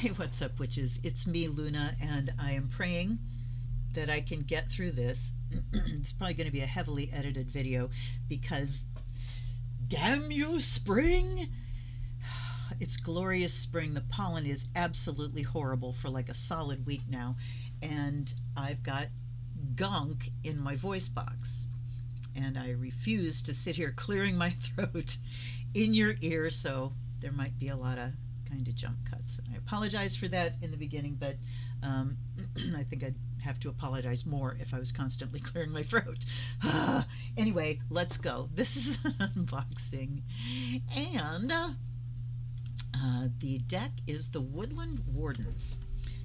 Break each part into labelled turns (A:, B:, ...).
A: Hey, what's up, witches? It's me, Luna, and I am praying that I can get through this. It's probably going to be a heavily edited video because, damn you, spring! It's glorious spring. The pollen is absolutely horrible for like a solid week now, and I've got gunk in my voice box, and I refuse to sit here clearing my throat in your ear, so there might be a lot of kind of jump cuts. And I apologize for that in the beginning, but I think I'd have to apologize more if I was constantly clearing my throat. Anyway, let's go. This is an unboxing, and the deck is the Woodland Wardens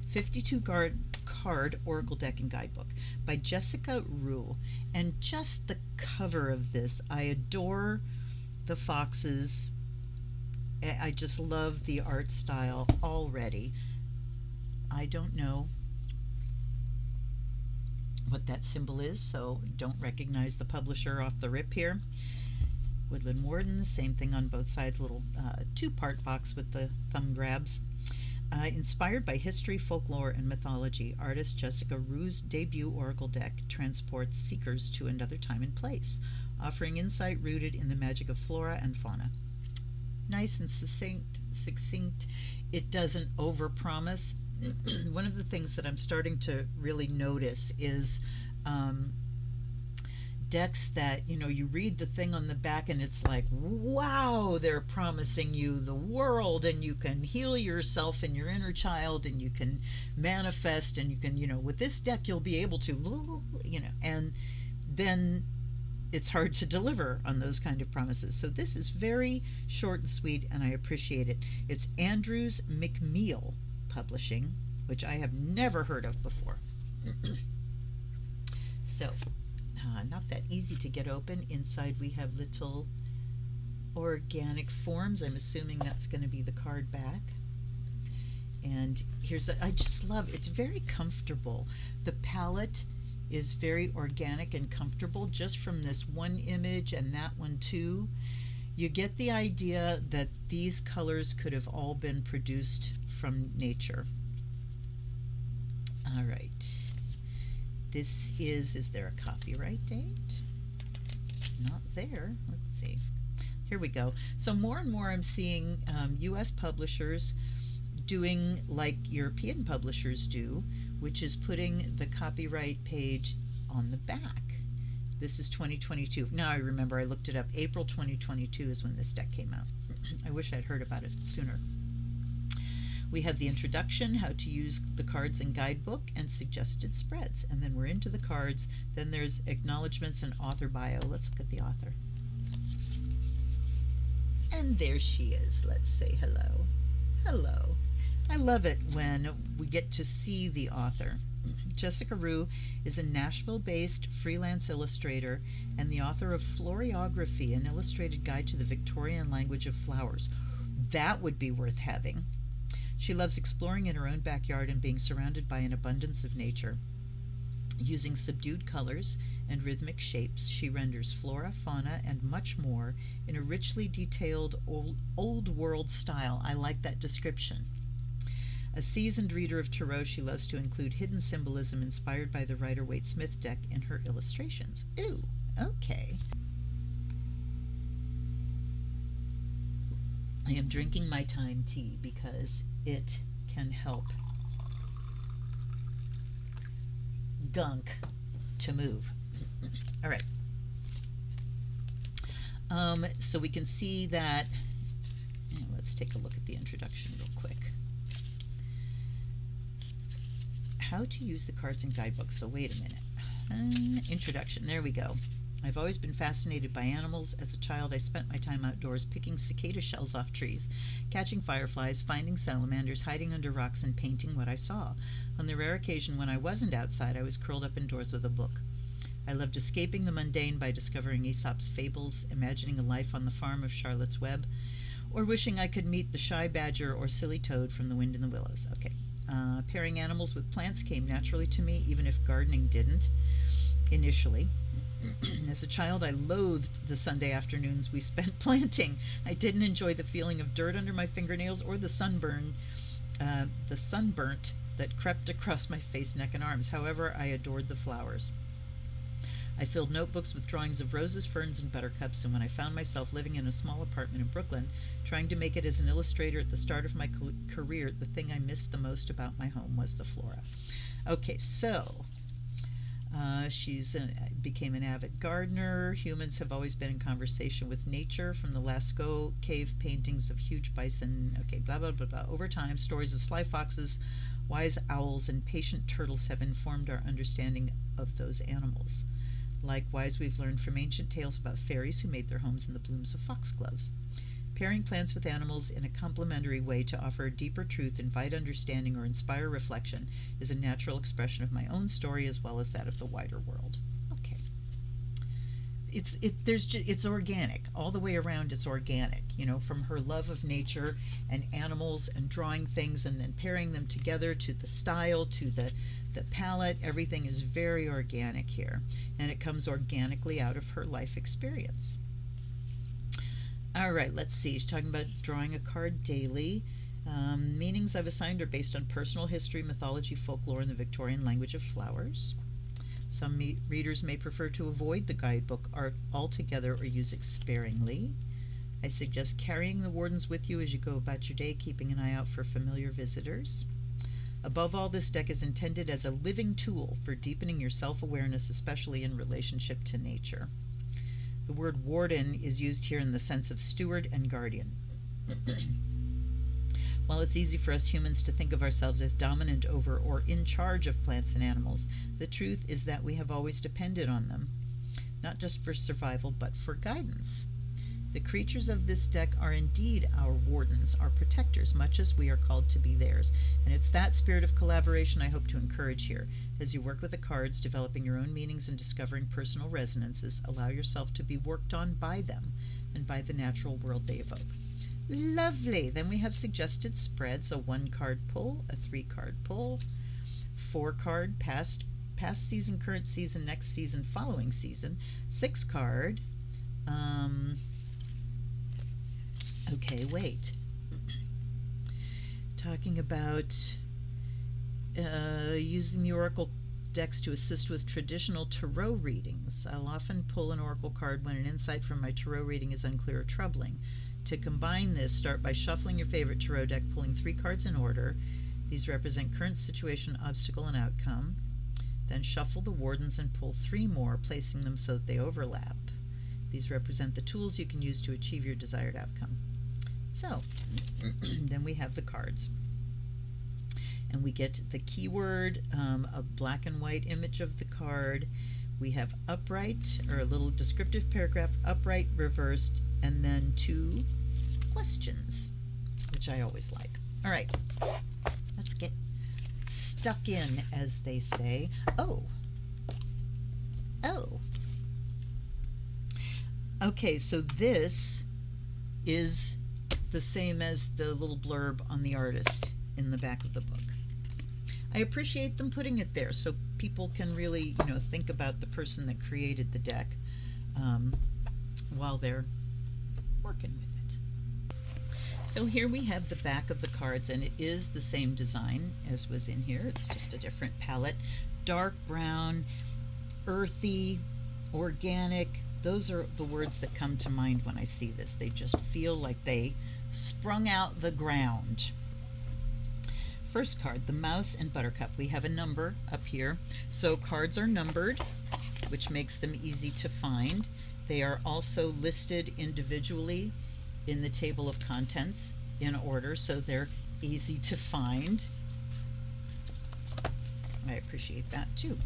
A: 52 card Oracle deck and guidebook by Jessica Rule. And just the cover of this, I adore the foxes. I just love the art style already. I don't know what that symbol is, so don't recognize the publisher off the rip here. Woodland Wardens, same thing on both sides, little two-part box with the thumb grabs. Inspired by history, folklore, and mythology, artist Jessica Rue's debut Oracle deck transports seekers to another time and place, offering insight rooted in the magic of flora and fauna. Nice and succinct. It doesn't overpromise. One of the things that I'm starting to really notice is decks that, you read the thing on the back and it's like, wow, they're promising you the world, and you can heal yourself and your inner child, and you can manifest, and you can, with this deck you'll be able to, and then it's hard to deliver on those kind of promises. So this is very short and sweet, and I appreciate it. It's Andrews McMeel Publishing, which I have never heard of before. So, not that easy to get open. Inside we have little organic forms. I'm assuming that's going to be the card back. And I just love, it's very comfortable. The palette is very organic and comfortable just from this one image and that one too. You get the idea that these colors could have all been produced from nature. All right. This is there a copyright date? Not there. Let's see. Here we go. So more and more I'm seeing U.S. publishers doing like European publishers do, which is putting the copyright page on the back. This is 2022. Now I remember, I looked it up. April 2022 is when this deck came out. I wish I'd heard about it sooner. We have the introduction, how to use the cards and guidebook, and suggested spreads. And then we're into the cards. Then there's acknowledgments and author bio. Let's look at the author. And there she is. Let's say hello. Hello. I love it when we get to see the author. Jessica Rue is a Nashville-based freelance illustrator and the author of Floriography, an illustrated guide to the Victorian language of flowers. That would be worth having. She loves exploring in her own backyard and being surrounded by an abundance of nature. Using subdued colors and rhythmic shapes, she renders flora, fauna, and much more in a richly detailed old world style. I like that description. A seasoned reader of tarot, she loves to include hidden symbolism inspired by the Rider-Waite-Smith deck in her illustrations. Ooh, okay. I am drinking my time tea because it can help gunk to move. All right. So we can see that, let's take a look at the introduction real quick. How to use the cards and guidebook. So wait a minute. Introduction. There we go. I've always been fascinated by animals. As a child, I spent my time outdoors picking cicada shells off trees, catching fireflies, finding salamanders, hiding under rocks, and painting what I saw. On the rare occasion when I wasn't outside, I was curled up indoors with a book. I loved escaping the mundane by discovering Aesop's fables, imagining a life on the farm of Charlotte's Web, or wishing I could meet the shy badger or silly toad from The Wind in the Willows. Okay. Pairing animals with plants came naturally to me, even if gardening didn't initially. As a child, I loathed the Sunday afternoons we spent planting. I didn't enjoy the feeling of dirt under my fingernails or the sunburn the sunburnt that crept across my face, neck, and arms. However, I adored the flowers. I filled notebooks with drawings of roses, ferns, and buttercups, and when I found myself living in a small apartment in Brooklyn, trying to make it as an illustrator at the start of my career, the thing I missed the most about my home was the flora. Okay, so became an avid gardener. Humans have always been in conversation with nature, from the Lascaux cave paintings of huge bison, okay, blah, blah, blah, blah. Over time, stories of sly foxes, wise owls, and patient turtles have informed our understanding of those animals. Likewise, we've learned from ancient tales about fairies who made their homes in the blooms of foxgloves. Pairing plants with animals in a complementary way to offer a deeper truth, invite understanding, or inspire reflection is a natural expression of my own story as well as that of the wider world. Okay. It's organic. All the way around it's organic, from her love of nature and animals and drawing things and then pairing them together to the style, to the palette. Everything is very organic here, and it comes organically out of her life experience. All right, let's see. She's talking about drawing a card daily. Meanings I've assigned are based on personal history, mythology, folklore, and the Victorian language of flowers. Some readers may prefer to avoid the guidebook art altogether or use it sparingly. I suggest carrying the Wardens with you as you go about your day, keeping an eye out for familiar visitors. Above all, this deck is intended as a living tool for deepening your self-awareness, especially in relationship to nature. The word warden is used here in the sense of steward and guardian. While it's easy for us humans to think of ourselves as dominant over or in charge of plants and animals, the truth is that we have always depended on them, not just for survival, but for guidance. The creatures of this deck are indeed our wardens, our protectors, much as we are called to be theirs. And it's that spirit of collaboration I hope to encourage here. As you work with the cards, developing your own meanings and discovering personal resonances, allow yourself to be worked on by them and by the natural world they evoke. Lovely! Then we have suggested spreads, a 1-card pull, a 3-card pull, 4-card, past season, current season, next season, following season, 6-card, okay, wait. Talking about using the oracle decks to assist with traditional tarot readings. I'll often pull an oracle card when an insight from my tarot reading is unclear or troubling. To combine this, start by shuffling your favorite tarot deck, pulling 3 cards in order. These represent current situation, obstacle, and outcome. Then shuffle the Wardens and pull 3 more, placing them so that they overlap. These represent the tools you can use to achieve your desired outcome. So, then we have the cards. And we get the keyword, a black and white image of the card. We have upright, or a little descriptive paragraph, upright, reversed, and then 2 questions, which I always like. All right, let's get stuck in, as they say. Oh. Okay, so this is the same as the little blurb on the artist in the back of the book. I appreciate them putting it there so people can really, think about the person that created the deck while they're working with it. So here we have the back of the cards, and it is the same design as was in here. It's just a different palette. Dark brown, earthy, organic. Those are the words that come to mind when I see this. They just feel like they sprung out the ground. First card, the Mouse and Buttercup. We have a number up here. So cards are numbered, which makes them easy to find. They are also listed individually in the table of contents in order, so they're easy to find. I appreciate that too.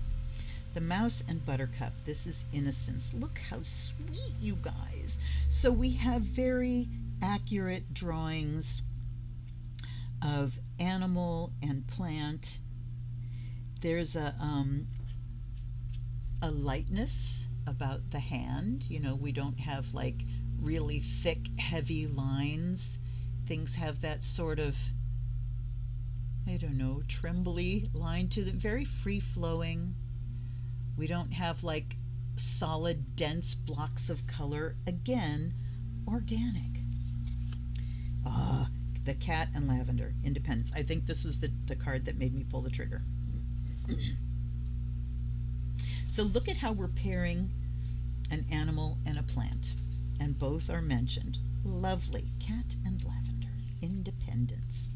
A: The Mouse and Buttercup. This is innocence. Look how sweet, you guys. So we have very accurate drawings of animal and plant. There's a lightness about the hand. We don't have like really thick, heavy lines. Things have that sort of, trembly line to them. Very free-flowing. We don't have like solid, dense blocks of color. Again, organic. The cat and lavender, independence. I think this was the card that made me pull the trigger. So look at how we're pairing an animal and a plant, and both are mentioned. Lovely. Cat and lavender, independence.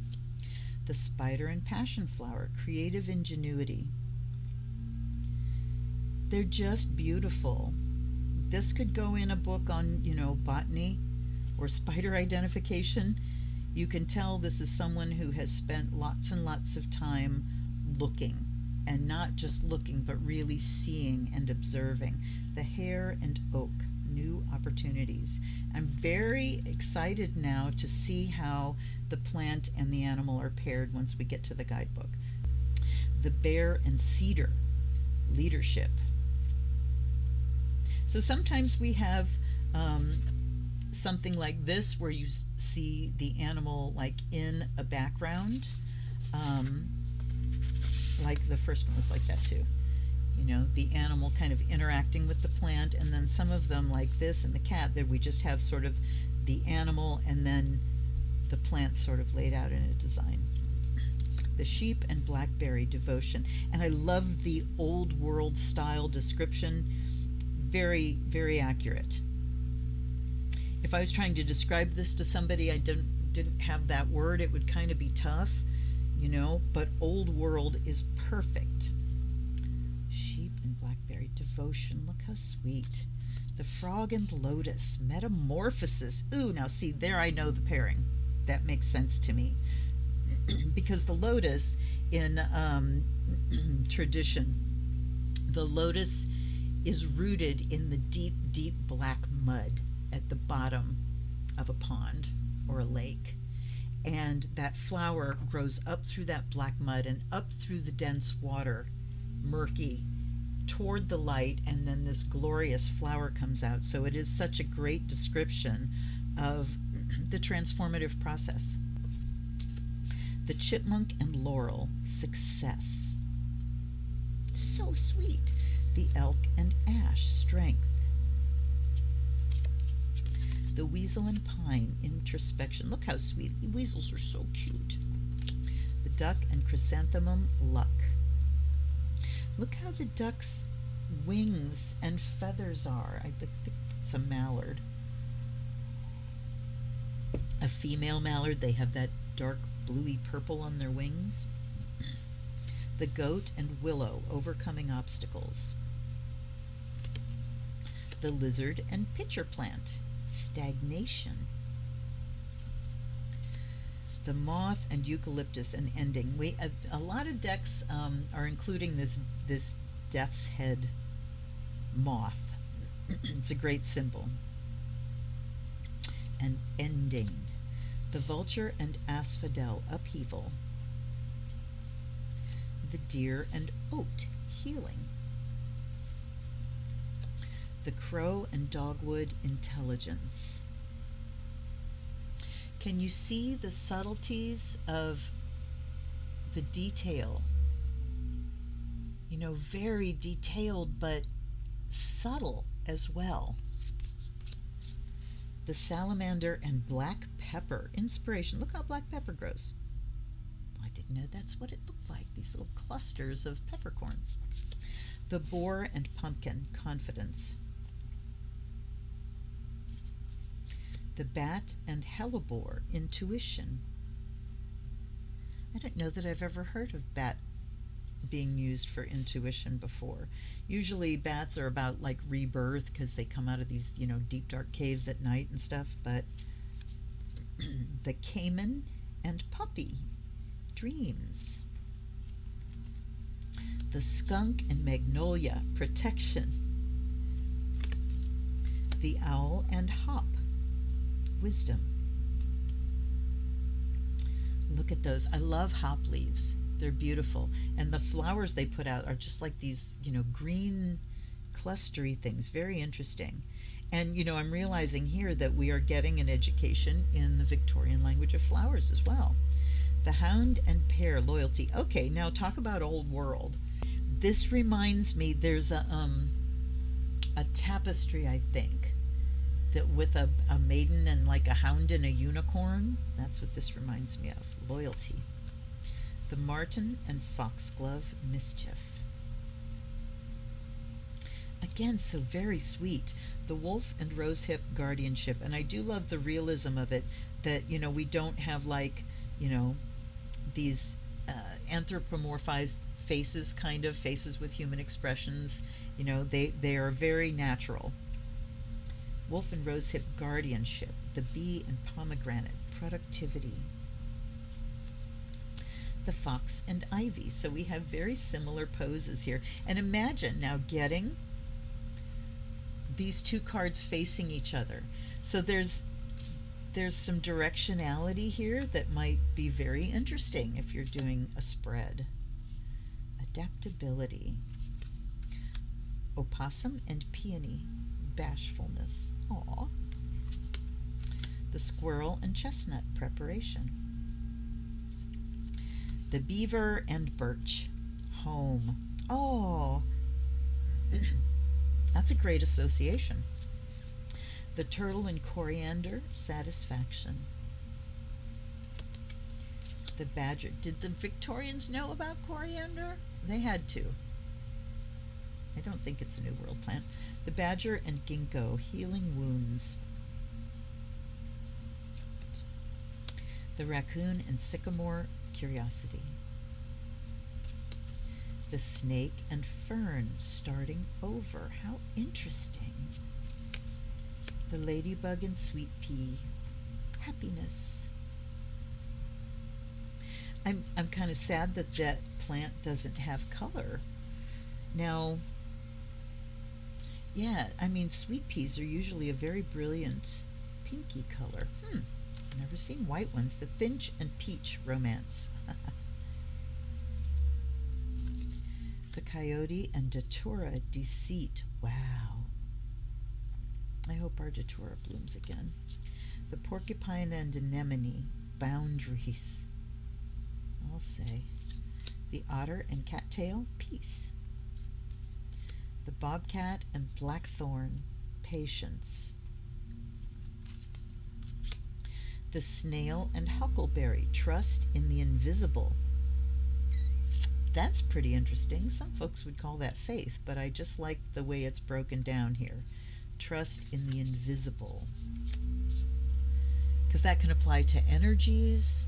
A: The spider and passion flower, creative ingenuity. They're just beautiful. This could go in a book on, botany or spider identification. You can tell this is someone who has spent lots and lots of time looking, and not just looking, but really seeing and observing. The hare and oak, new opportunities. I'm very excited now to see how the plant and the animal are paired once we get to the guidebook. The bear and cedar, leadership. So sometimes we have something like this where you see the animal like in a background. Like the first one was like that too. The animal kind of interacting with the plant, and then some of them like this and the cat, that we just have sort of the animal and then the plant sort of laid out in a design. The sheep and blackberry, devotion. And I love the old world style description. Very, very accurate. If I was trying to describe this to somebody I didn't have that word, it would kind of be tough, but old world is perfect. Sheep and blackberry, devotion. Look how sweet. The frog and lotus, metamorphosis. Ooh, now see, there I know the pairing. That makes sense to me. Because the lotus in tradition, the lotus is rooted in the deep, deep black mud at the bottom of a pond or a lake. And that flower grows up through that black mud and up through the dense water, murky, toward the light, and then this glorious flower comes out. So it is such a great description of the transformative process. The chipmunk and laurel, success. So sweet. The elk and ash, strength. The weasel and pine, introspection. Look how sweet. The weasels are so cute. The duck and chrysanthemum, luck. Look how the duck's wings and feathers are. I think it's a mallard. A female mallard, they have that dark bluey purple on their wings. The goat and willow, overcoming obstacles. The lizard and pitcher plant, stagnation. The moth and eucalyptus, and ending. A lot of decks are including this death's head moth. It's a great symbol. And ending. The vulture and asphodel, upheaval. The deer and oat, healing. The crow and dogwood, intelligence. Can you see the subtleties of the detail? Very detailed, but subtle as well. The salamander and black pepper, inspiration. Look how black pepper grows. I didn't know that's what it looked like, these little clusters of peppercorns. The boar and pumpkin, confidence. The bat and hellebore, intuition. I don't know that I've ever heard of bat being used for intuition before. Usually bats are about like rebirth because they come out of these, deep dark caves at night and stuff, but the caiman and puppy, dreams. The skunk and magnolia, protection. The owl and hop, wisdom. Look at those. I love hop leaves. They're beautiful. And the flowers they put out are just like these, green clustery things. Very interesting. And, I'm realizing here that we are getting an education in the Victorian language of flowers as well. The hound and pear, loyalty. Okay, now talk about old world. This reminds me, there's a tapestry, I think, that with a maiden and like a hound and a unicorn. That's what this reminds me of. Loyalty. The marten and foxglove, mischief. Again, so very sweet. The wolf and rosehip, guardianship. And I do love the realism of it, that, we don't have like, these anthropomorphized faces, kind of faces with human expressions. They are very natural. Wolf and rosehip, guardianship. The bee and pomegranate, productivity. The fox and ivy. So we have very similar poses here. And imagine now getting these two cards facing each other. So there's some directionality here that might be very interesting if you're doing a spread. Adaptability. Opossum and peony, bashfulness. Aw. The squirrel and chestnut, preparation. The beaver and birch, home. Oh, that's a great association. The turtle and coriander, satisfaction. The badger. Did the Victorians know about coriander? They had to. I don't think it's a New World plant. The badger and ginkgo, healing wounds. The raccoon and sycamore, curiosity. The snake and fern, starting over. How interesting. The ladybug and sweet pea, happiness. I'm kind of sad that plant doesn't have color. Now, yeah, sweet peas are usually a very brilliant pinky color. I've never seen white ones. The finch and peach, romance. The coyote and datura, deceit. Wow. I hope our datura blooms again. The porcupine and anemone, boundaries. I'll say. The otter and cattail, peace. The bobcat and blackthorn, patience. The snail and huckleberry, trust in the invisible. That's pretty interesting. Some folks would call that faith, but I just like the way it's broken down here. Trust in the invisible. Because that can apply to energies,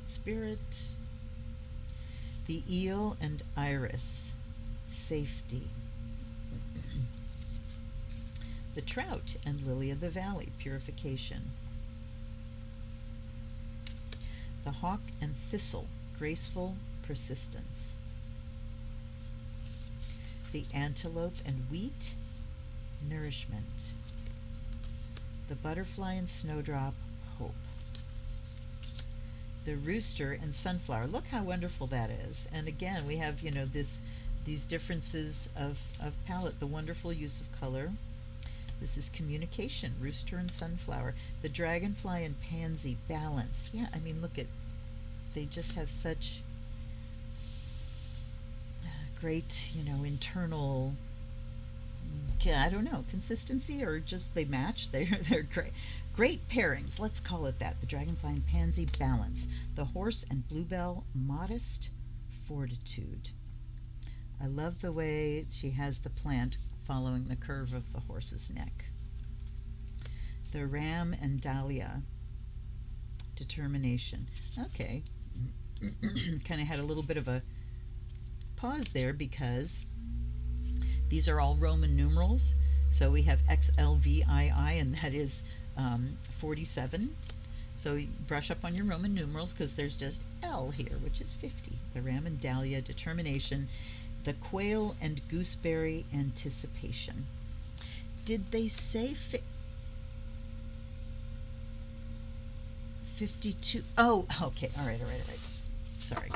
A: spirit. The eel and iris, safety. The trout and lily of the valley, purification. The hawk and thistle, graceful persistence. The antelope and wheat, nourishment. The butterfly and snowdrop, hope. The rooster and sunflower. Look how wonderful that is. And again, we have, these differences of palette, the wonderful use of color. This is communication, rooster and sunflower. The dragonfly and pansy, balance. Yeah, look at, they just have such great, internal, I don't know, consistency, or just they match. They're great pairings. Let's call it that. The dragonfly and pansy, balance. The horse and bluebell, modest, fortitude. I love the way she has the plant following the curve of the horse's neck. The ram and dahlia, determination. Okay, kind of had a little bit of a pause there because these are all Roman numerals. So we have XLVII, and that is 47. So you brush up on your Roman numerals because there's just L here, which is 50. The ram and dahlia, determination. The quail and gooseberry, anticipation. Did they say 52? Oh, okay. All right. Sorry.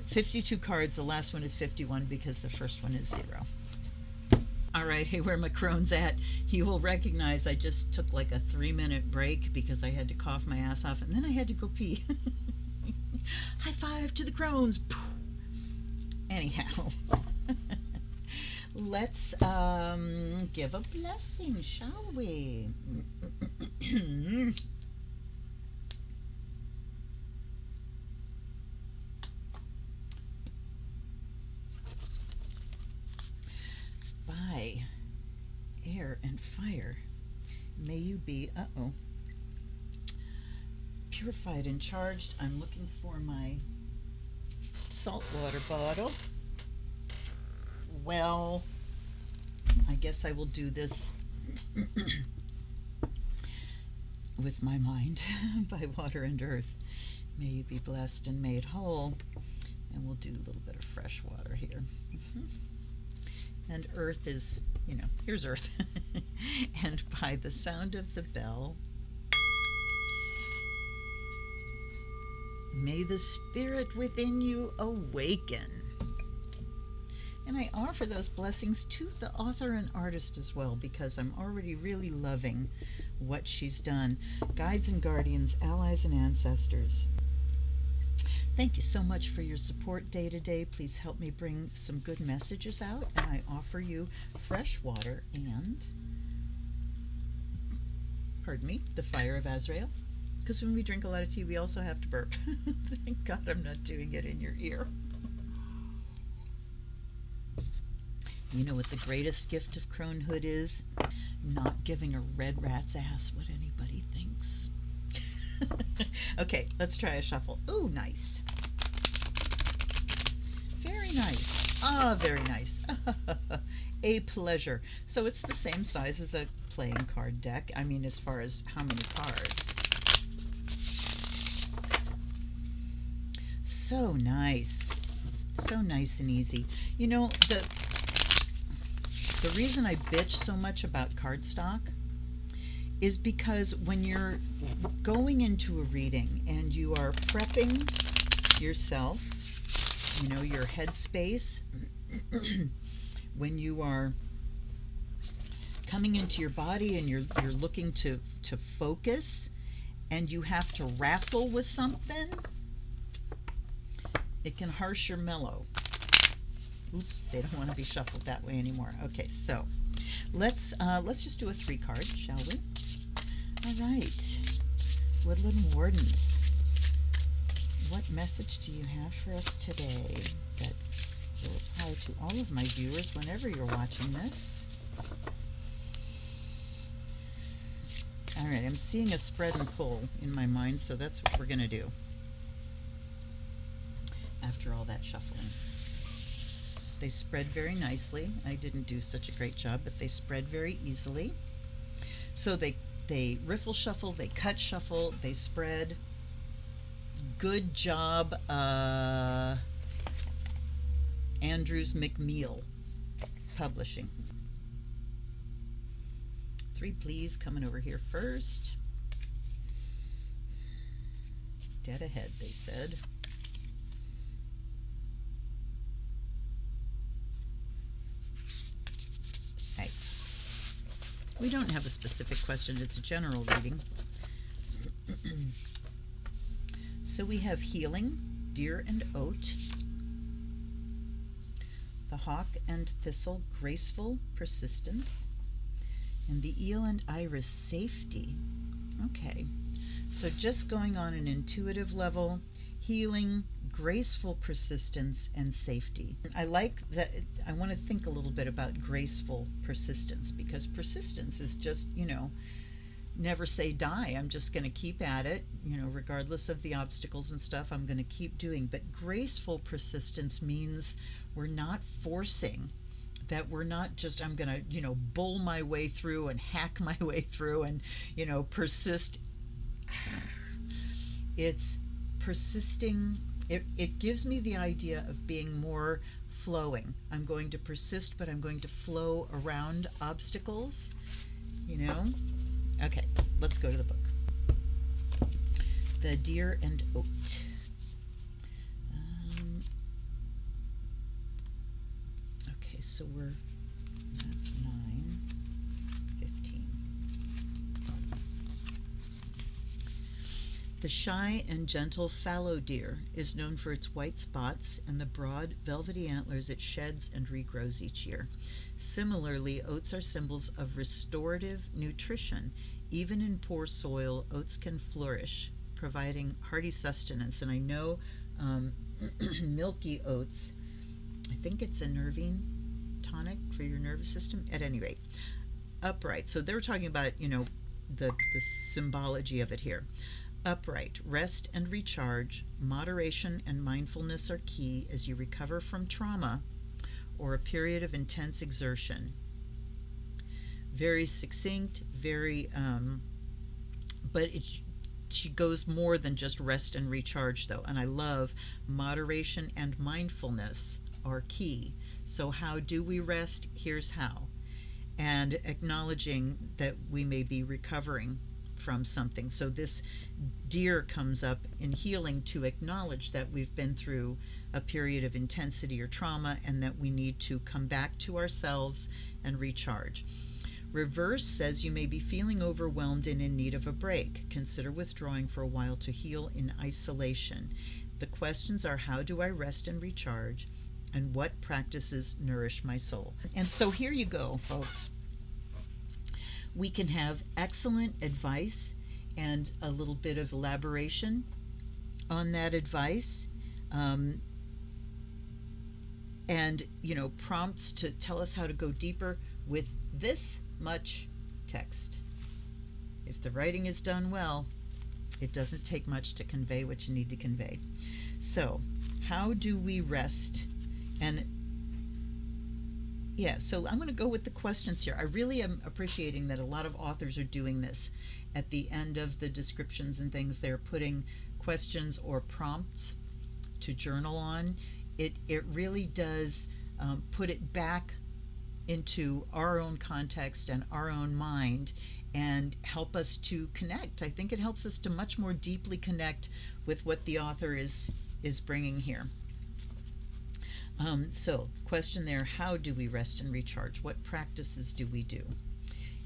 A: 52 cards. The last one is 51 because the first one is 0. All right. Hey, where Macron's at, he will recognize I just took like a 3-minute break because I had to cough my ass off and then I had to go pee. High five to the crones. Anyhow, let's give a blessing, shall we? By air and fire, may you be, purified and charged. I'm looking for my saltwater bottle. Well, I guess I will do this with my mind. By water and earth, may you be blessed and made whole. And we'll do a little bit of fresh water here. And earth is, here's earth. And by the sound of the bell, may the spirit within you awaken. And I offer those blessings to the author and artist as well, because I'm already really loving what she's done. Guides and guardians, allies and ancestors, thank you so much for your support day to day. Please help me bring some good messages out, and I offer you fresh water and, the fire of Azrael. Because when we drink a lot of tea, we also have to burp. Thank God I'm not doing it in your ear. You know what the greatest gift of cronehood is? Not giving a red rat's ass what anybody thinks. Okay, let's try a shuffle. Ooh, nice. Very nice. Ah, very nice. A pleasure. So it's the same size as a playing card deck. I mean, as far as how many cards. So nice. So nice and easy. You know, the reason I bitch so much about cardstock is because when you're going into a reading and you are prepping yourself, your headspace, when you are coming into your body and you're looking to focus and you have to wrestle with something, it can harsh your mellow. Oops, they don't want to be shuffled that way anymore. Okay, so let's just do a 3 card, shall we? All right, Woodland Wardens, what message do you have for us today that will apply to all of my viewers whenever you're watching this? All right, I'm seeing a spread and pull in my mind, so that's what we're going to do after all that shuffling. They spread very nicely. I didn't do such a great job, but they spread very easily. So they riffle shuffle, they cut shuffle, they spread. Good job, Andrews McMeel Publishing. 3, please, coming over here first. Dead ahead, they said. Right. We don't have a specific question. It's a general reading. So we have healing, deer and oat. The hawk and thistle, graceful persistence. And the eel and iris, safety. Okay. So just going on an intuitive level, healing, graceful persistence, and safety. I like that. I want to think a little bit about graceful persistence, because persistence is just, never say die. I'm just going to keep at it, regardless of the obstacles and stuff. I'm going to keep doing. But graceful persistence means we're not forcing, that we're not just, I'm going to, bull my way through and hack my way through and, persist. It's persisting. It gives me the idea of being more flowing. I'm going to persist, but I'm going to flow around obstacles, Okay, let's go to the book. The Deer and Oat. Okay, so that's 9, 15. The shy and gentle fallow deer is known for its white spots and the broad, velvety antlers it sheds and regrows each year. Similarly, oats are symbols of restorative nutrition. Even in poor soil, oats can flourish, providing hearty sustenance. And I know milky oats, I think it's a nervine tonic for your nervous system. At any rate, upright. So they're talking about, the symbology of it here. Upright, rest and recharge, moderation and mindfulness are key as you recover from trauma or a period of intense exertion. Very succinct, but she goes more than just rest and recharge though. And I love moderation and mindfulness are key. So how do we rest? Here's how. And acknowledging that we may be recovering from something. So this deer comes up in healing to acknowledge that we've been through a period of intensity or trauma and that we need to come back to ourselves and recharge. Reverse says you may be feeling overwhelmed and in need of a break. Consider withdrawing for a while to heal in isolation. The questions are, how do I rest and recharge? And what practices nourish my soul? And so here you go, folks. We can have excellent advice and a little bit of elaboration on that advice, and prompts to tell us how to go deeper with this much text. If the writing is done well, it doesn't take much to convey what you need to convey. So how do we rest? And so I'm going to go with the questions here. I really am appreciating that a lot of authors are doing this. At the end of the descriptions and things, they're putting questions or prompts to journal on. It really does put it back into our own context and our own mind and help us to connect. I think it helps us to much more deeply connect with what the author is bringing here. So, question there, how do we rest and recharge? What practices do we do?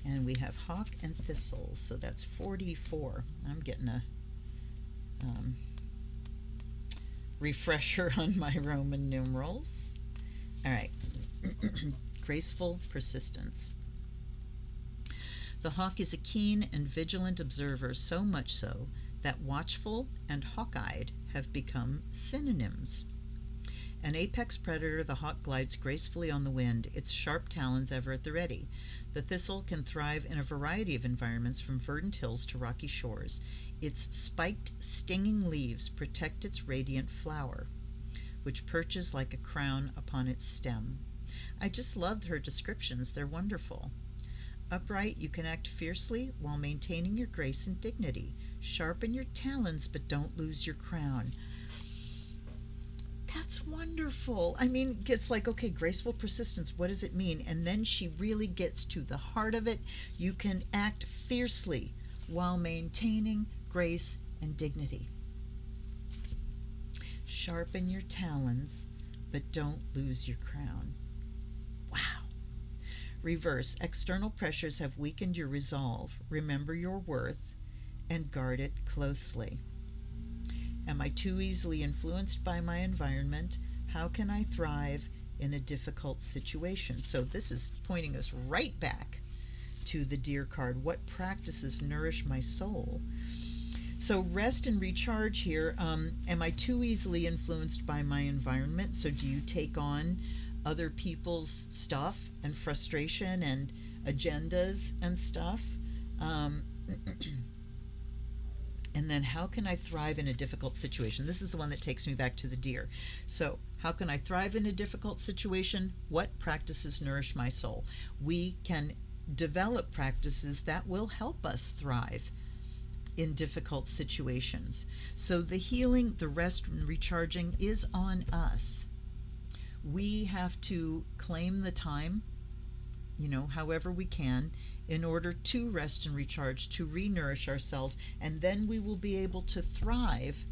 A: And we have hawk and thistle, so that's 44. I'm getting a refresher on my Roman numerals. All right. Graceful persistence. The hawk is a keen and vigilant observer, so much so that watchful and hawk-eyed have become synonyms. An apex predator, the hawk glides gracefully on the wind, its sharp talons ever at the ready. The thistle can thrive in a variety of environments, from verdant hills to rocky shores. Its spiked, stinging leaves protect its radiant flower, which perches like a crown upon its stem. I just loved her descriptions. They're wonderful. Upright, you can act fiercely while maintaining your grace and dignity. Sharpen your talons, but don't lose your crown. That's wonderful. I mean, it's like, okay, graceful persistence, what does it mean? And then she really gets to the heart of it. You can act fiercely while maintaining grace and dignity. Sharpen your talons, but don't lose your crown. Wow. Reverse, external pressures have weakened your resolve. Remember your worth and guard it closely. Am I too easily influenced by my environment? How can I thrive in a difficult situation? So this is pointing us right back to the Deer card. What practices nourish my soul? So rest and recharge here. Am I too easily influenced by my environment? So do you take on other people's stuff and frustration and agendas and stuff? And then how can I thrive in a difficult situation? This is the one that takes me back to the deer. So how can I thrive in a difficult situation? What practices nourish my soul? We can develop practices that will help us thrive in difficult situations. So the healing, the rest and recharging is on us. We have to claim the time, however we can, in order to rest and recharge, to re-nourish ourselves, and then we will be able to thrive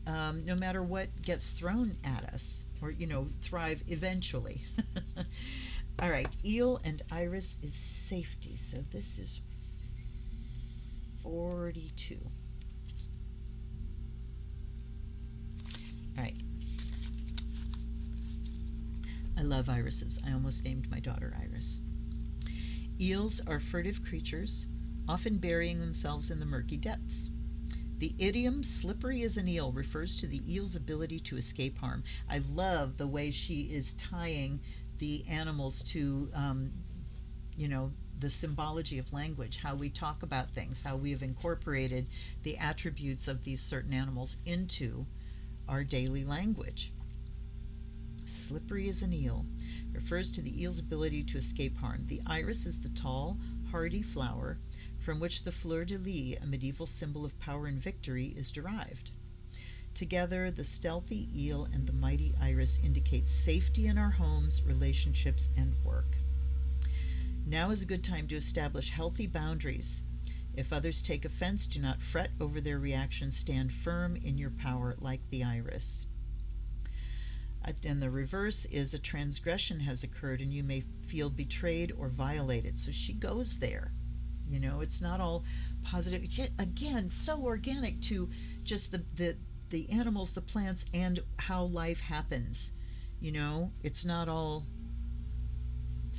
A: no matter what gets thrown at us, or, thrive eventually. All right, eel and iris is safety, so this is 42. love irises. I almost named my daughter Iris. Eels are furtive creatures, often burying themselves in the murky depths. The idiom "slippery as an eel" refers to the eel's ability to escape harm. I love the way she is tying the animals to, the symbology of language, how we talk about things, how we have incorporated the attributes of these certain animals into our daily language. Slippery as an eel refers to the eel's ability to escape harm. The iris is the tall, hardy flower from which the fleur-de-lis, a medieval symbol of power and victory, is derived. Together, the stealthy eel and the mighty iris indicate safety in our homes, relationships, and work. Now is a good time to establish healthy boundaries. If others take offense, do not fret over their reactions. Stand firm in your power like the iris. And the reverse is a transgression has occurred and you may feel betrayed or violated. So she goes there. It's not all positive. Again, so organic to just the animals, the plants, and how life happens. It's not all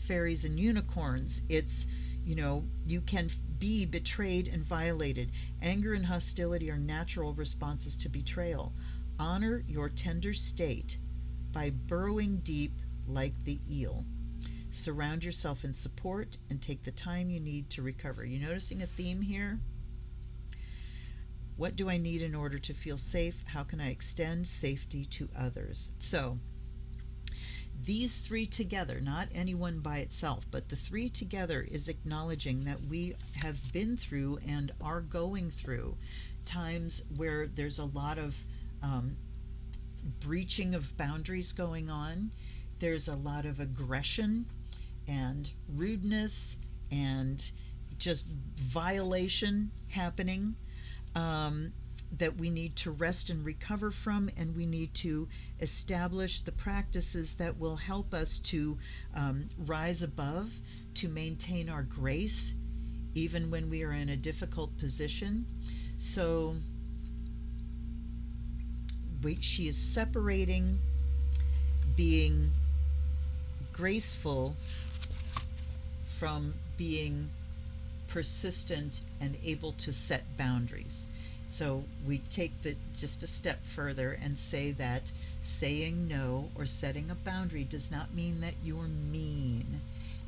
A: fairies and unicorns. It's, you can be betrayed and violated. Anger and hostility are natural responses to betrayal. Honor your tender state by burrowing deep like the eel. Surround yourself in support and take the time you need to recover. You noticing a theme here? What do I need in order to feel safe? How can I extend safety to others? So, these three together, not any one by itself, but the three together is acknowledging that we have been through and are going through times where there's a lot of breaching of boundaries going on. There's a lot of aggression and rudeness and just violation happening that we need to rest and recover from, and we need to establish the practices that will help us to rise above, to maintain our grace even when we are in a difficult position. So she is separating being graceful from being persistent and able to set boundaries. So we take just a step further and say that saying no or setting a boundary does not mean that you're mean.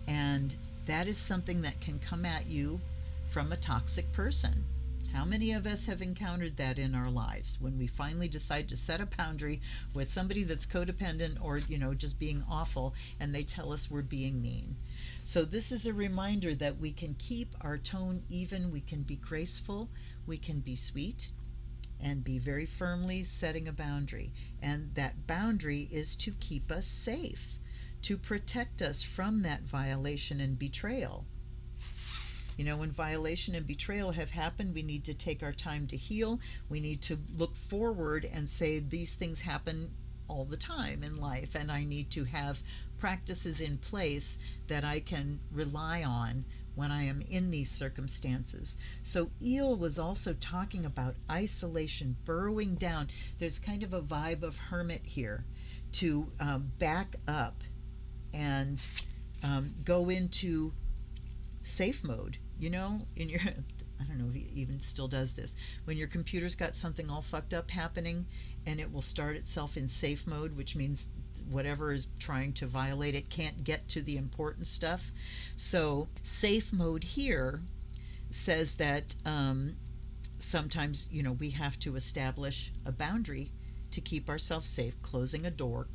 A: And that is something that can come at you from a toxic person. How many of us have encountered that in our lives when we finally decide to set a boundary with somebody that's codependent or, just being awful, and they tell us we're being mean? So this is a reminder that we can keep our tone even, we can be graceful, we can be sweet, and be very firmly setting a boundary. And that boundary is to keep us safe, to protect us from that violation and betrayal. When violation and betrayal have happened, we need to take our time to heal. We need to look forward and say these things happen all the time in life, and I need to have practices in place that I can rely on when I am in these circumstances. So eel was also talking about isolation, burrowing down. There's kind of a vibe of hermit here, to back up and go into safe mode. In your, I don't know if he even still does this, when your computer's got something all fucked up happening, and it will start itself in safe mode, which means whatever is trying to violate it can't get to the important stuff. So safe mode here says that sometimes, we have to establish a boundary to keep ourselves safe, closing a door,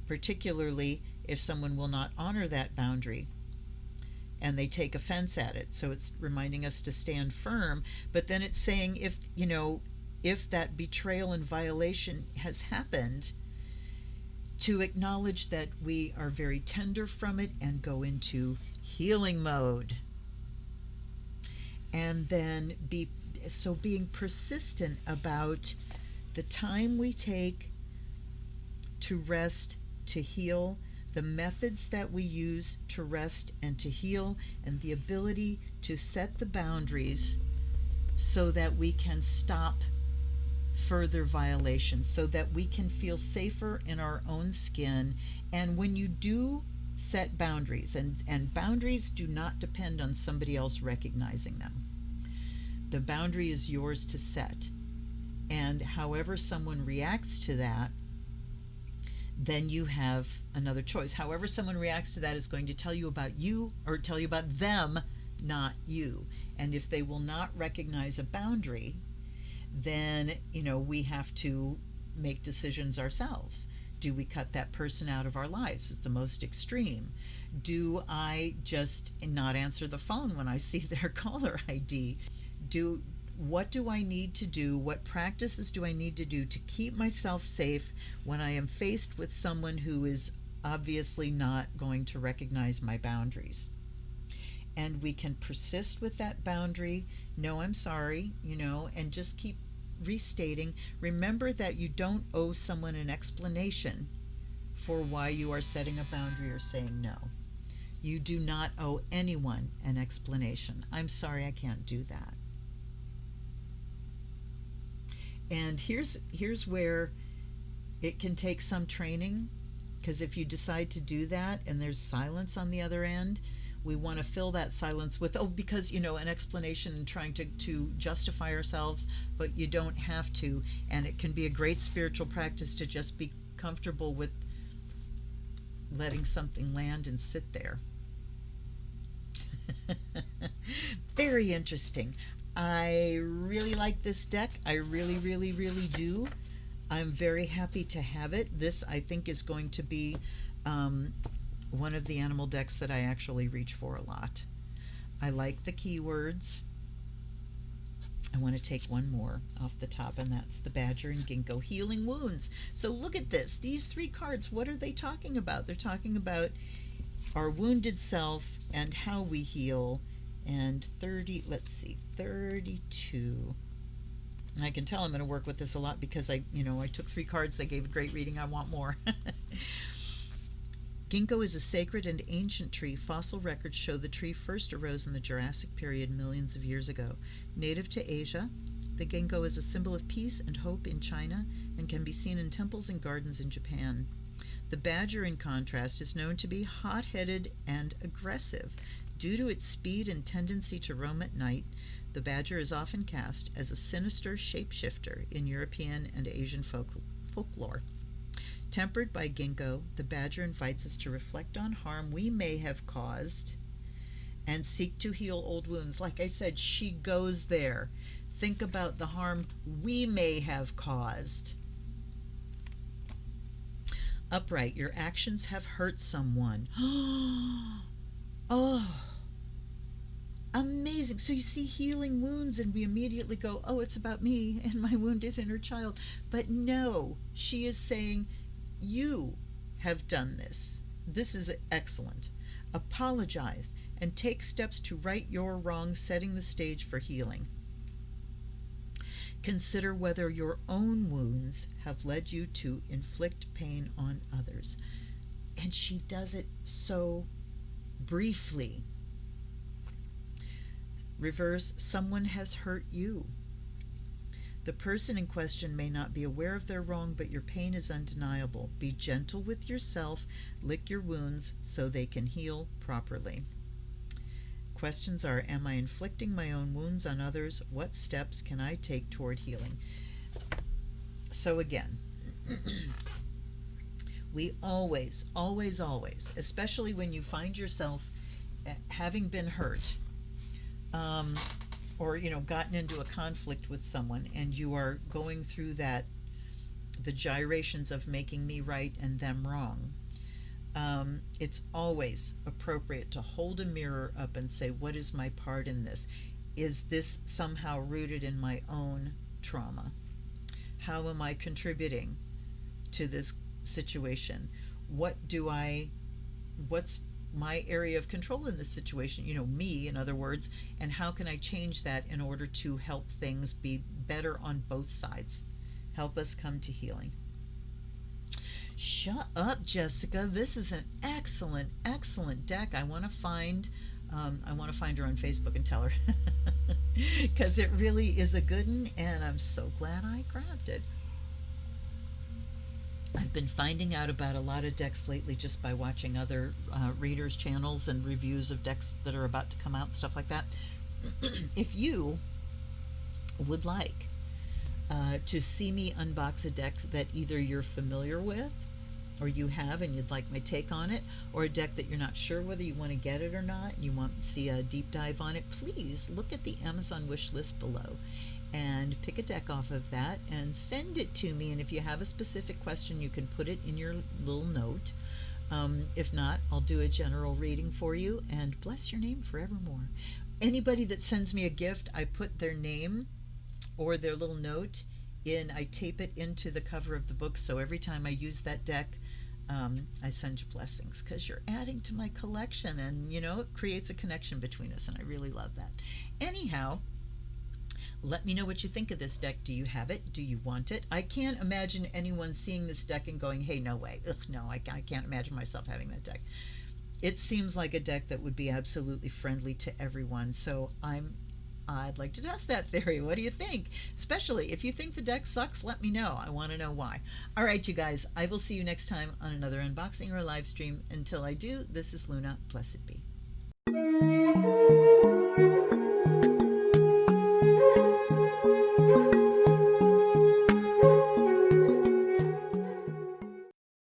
A: particularly if someone will not honor that boundary and they take offense at it. So it's reminding us to stand firm, but then it's saying if that betrayal and violation has happened, to acknowledge that we are very tender from it and go into healing mode. And then being persistent about the time we take to rest, to heal, the methods that we use to rest and to heal, and the ability to set the boundaries so that we can stop further violations so that we can feel safer in our own skin. And when you do set boundaries, and boundaries do not depend on somebody else recognizing them. The boundary is yours to set. And however someone reacts to that, then you have another choice. However someone reacts to that is going to tell you about you, or tell you about them, not you. And if they will not recognize a boundary, then, we have to make decisions ourselves. Do we cut that person out of our lives? Is the most extreme. Do I just not answer the phone when I see their caller ID? What do I need to do? What practices do I need to do to keep myself safe when I am faced with someone who is obviously not going to recognize my boundaries? And we can persist with that boundary. No, I'm sorry, and just keep restating. Remember that you don't owe someone an explanation for why you are setting a boundary or saying no. You do not owe anyone an explanation. I'm sorry, I can't do that. And here's where it can take some training, because if you decide to do that and there's silence on the other end, we want to fill that silence with, because, an explanation and trying to justify ourselves, but you don't have to. And it can be a great spiritual practice to just be comfortable with letting something land and sit there. Very interesting. I really like this deck. I really, really, really do. I'm very happy to have it. This, I think, is going to be one of the animal decks that I actually reach for a lot. I like the keywords. I want to take one more off the top, and that's the Badger and Ginkgo Healing Wounds. So look at this. These 3 cards, what are they talking about? They're talking about our wounded self and how we heal. And 32. And I can tell I'm going to work with this a lot because I took 3 cards. I gave a great reading. I want more. Ginkgo is a sacred and ancient tree. Fossil records show the tree first arose in the Jurassic period millions of years ago. Native to Asia, the ginkgo is a symbol of peace and hope in China and can be seen in temples and gardens in Japan. The badger, in contrast, is known to be hot-headed and aggressive. Due to its speed and tendency to roam at night, the badger is often cast as a sinister shapeshifter in European and Asian folklore. Tempered by ginkgo, the badger invites us to reflect on harm we may have caused and seek to heal old wounds. Like I said, she goes there. Think about the harm we may have caused. Upright, your actions have hurt someone. Oh, amazing. So you see healing wounds and we immediately go, oh, it's about me and my wounded inner child. But no, she is saying, you have done this. This is excellent. Apologize and take steps to right your wrongs, setting the stage for healing. Consider whether your own wounds have led you to inflict pain on others. And she does it so briefly. Reverse, someone has hurt you. The person in question may not be aware of their wrong, but your pain is undeniable. Be gentle with yourself. Lick your wounds so they can heal properly. Questions are, am I inflicting my own wounds on others? What steps can I take toward healing? So again, we always, especially when you find yourself having been hurt, or gotten into a conflict with someone, and you are going through the gyrations of making me right and them wrong, it's always appropriate to hold a mirror up and say, what is my part in this? Is this somehow rooted in my own trauma? How am I contributing to this situation? What's my area of control in this situation, me, in other words, and how can I change that in order to help things be better on both sides? Help us come to healing. Shut up, Jessica. This is an excellent, excellent deck. I want to find I want to find her on Facebook and tell her because it really is a good one, and I'm so glad I grabbed it. I've been finding out about a lot of decks lately just by watching other readers' channels and reviews of decks that are about to come out, stuff like that. If you would like to see me unbox a deck that either you're familiar with or you have and you'd like my take on it, or a deck that you're not sure whether you want to get it or not and you want to see a deep dive on it, please look at the Amazon wish list below and pick a deck off of that and send it to me. And if you have a specific question, you can put it in your little note. If not, I'll do a general reading for you, and bless your name forevermore. Anybody that sends me a gift, I put their name or their little note in, I tape it into the cover of the book, so every time I use that deck, I send you blessings because you're adding to my collection, and it creates a connection between us, and I really love that. Anyhow, let me know what you think of this deck. Do you have it? Do you want it? I can't imagine anyone seeing this deck and going, hey, no way. Ugh, no, I can't imagine myself having that deck. It seems like a deck that would be absolutely friendly to everyone, so I'd like to test that theory. What do you think? Especially if you think the deck sucks, let me know. I want to know why. All right, you guys, I will see you next time on another unboxing or a live stream. Until I do, this is Luna. Blessed be.